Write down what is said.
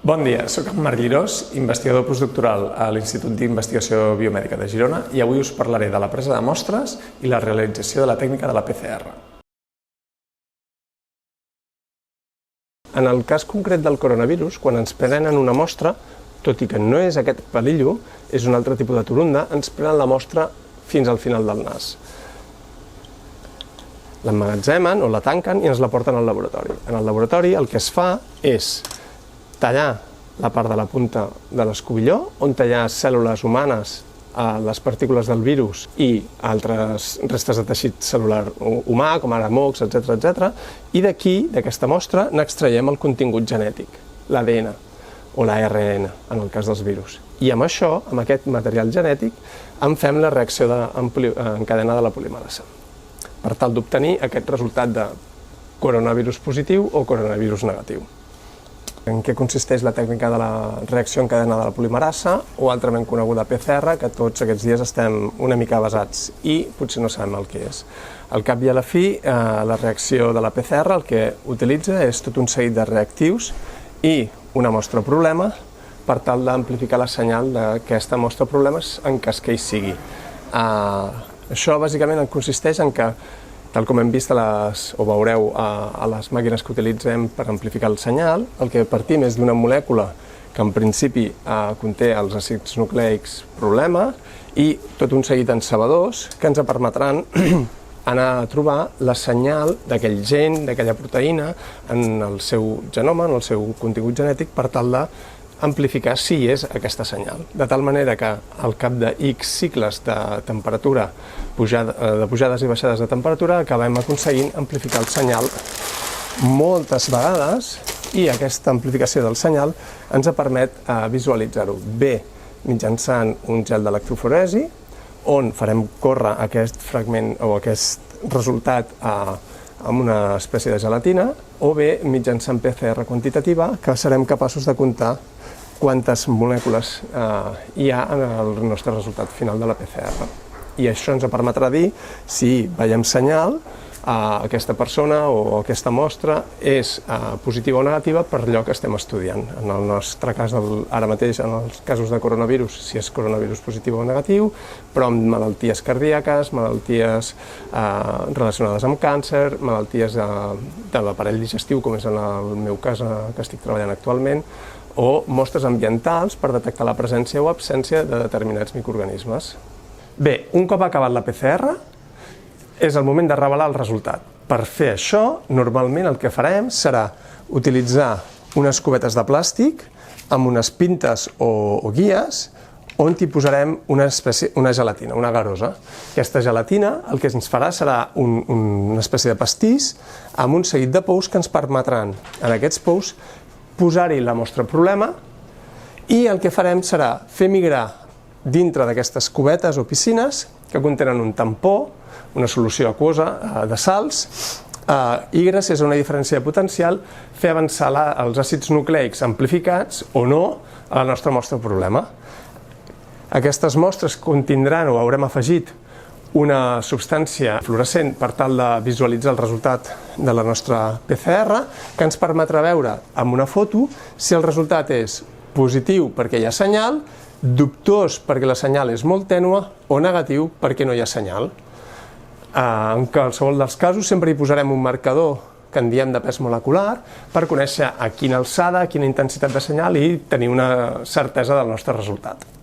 Bon dia, soc en Marc Llirós, investigador postdoctoral a l'Institut d'Investigació Biomèdica de Girona i avui us parlaré de la presa de mostres i la realització de la tècnica de la PCR. En el cas concret del coronavirus, quan ens prenen una mostra, tot i que no és aquest palillo, és un altre tipus de turunda, ens prenen la mostra fins al final del nas. L'emmagatzemen o la tanquen i ens la porten al laboratori. En el laboratori el que es fa és tallar la part de la punta de l'escobilló, on tallar cèl·lules humanes, les partícules del virus i altres restes de teixit cel·lular humà, com ara mocs, etc. I d'aquí, d'aquesta mostra, n'extraiem el contingut genètic, l'ADN o l'ARN, en el cas dels virus. I amb això, amb aquest material genètic, en fem la reacció en cadena de la polimerasa, per tal d'obtenir aquest resultat de coronavirus positiu o coronavirus negatiu. En què consisteix la tècnica de la reacció en cadena de la polimerasa, o altrament coneguda PCR, que tots aquests dies estem una mica basats i potser no sabem el que és. Al cap i a la fi, la reacció de la PCR el que utilitza és tot un seguit de reactius i una mostra problema per tal d'amplificar la senyal d'aquesta mostra problemes en cas que hi sigui. Això bàsicament consisteix en que, tal com hem vist o veureu a les màquines que utilitzem per amplificar el senyal, el que partim és d'una molècula que en principi conté els àcids nucleics problema i tot un seguit d'encebadors que ens permetran anar a trobar la senyal d'aquell gen, d'aquella proteïna, en el seu genoma, en el seu contingut genètic, per tal d'amplificar si és aquesta senyal. De tal manera que al cap de X cicles de temperatura, de pujades i baixades de temperatura, acabem aconseguint amplificar el senyal moltes vegades i aquesta amplificació del senyal ens permet visualitzar-ho bé mitjançant un gel d'electroforesi, on farem córrer aquest fragment o aquest resultat amb una espècie de gelatina, o bé mitjançant PCR quantitativa, que serem capaços de comptar quantes molècules hi ha en el nostre resultat final de la PCR. I això ens permetrà dir si veiem senyal, aquesta persona o aquesta mostra és positiva o negativa per allò que estem estudiant. En el nostre cas, ara mateix, en els casos de coronavirus, si és coronavirus positiu o negatiu, però amb malalties cardíaques, malalties relacionades amb càncer, malalties de l'aparell digestiu, com és en el meu cas que estic treballant actualment, o mostres ambientals per detectar la presència o absència de determinats microorganismes. Bé, un cop acabat la PCR, és el moment de revelar el resultat. Per fer això, normalment el que farem serà utilitzar unes cubetes de plàstic amb unes pintes o guies on hi posarem una gelatina, una garosa. Aquesta gelatina el que ens farà serà una espècie de pastís amb un seguit de pous que ens permetran, en aquests pous, posar-hi la mostra problema i el que farem serà fer migrar dintre d'aquestes cubetes o piscines que contenen un tampó, una solució aquosa de sals i gràcies a una diferència de potencial fer avançar els àcids nucleics amplificats o no a la nostra mostra problema. Aquestes mostres contindran o haurem afegit una substància fluorescent per tal de visualitzar el resultat de la nostra PCR, que ens permetrà veure amb una foto si el resultat és positiu perquè hi ha senyal, dubtós perquè la senyal és molt tènue o negatiu perquè no hi ha senyal. En qualsevol dels casos sempre hi posarem un marcador que en diem de pes molecular per conèixer a quina alçada, a quina intensitat de senyal i tenir una certesa del nostre resultat.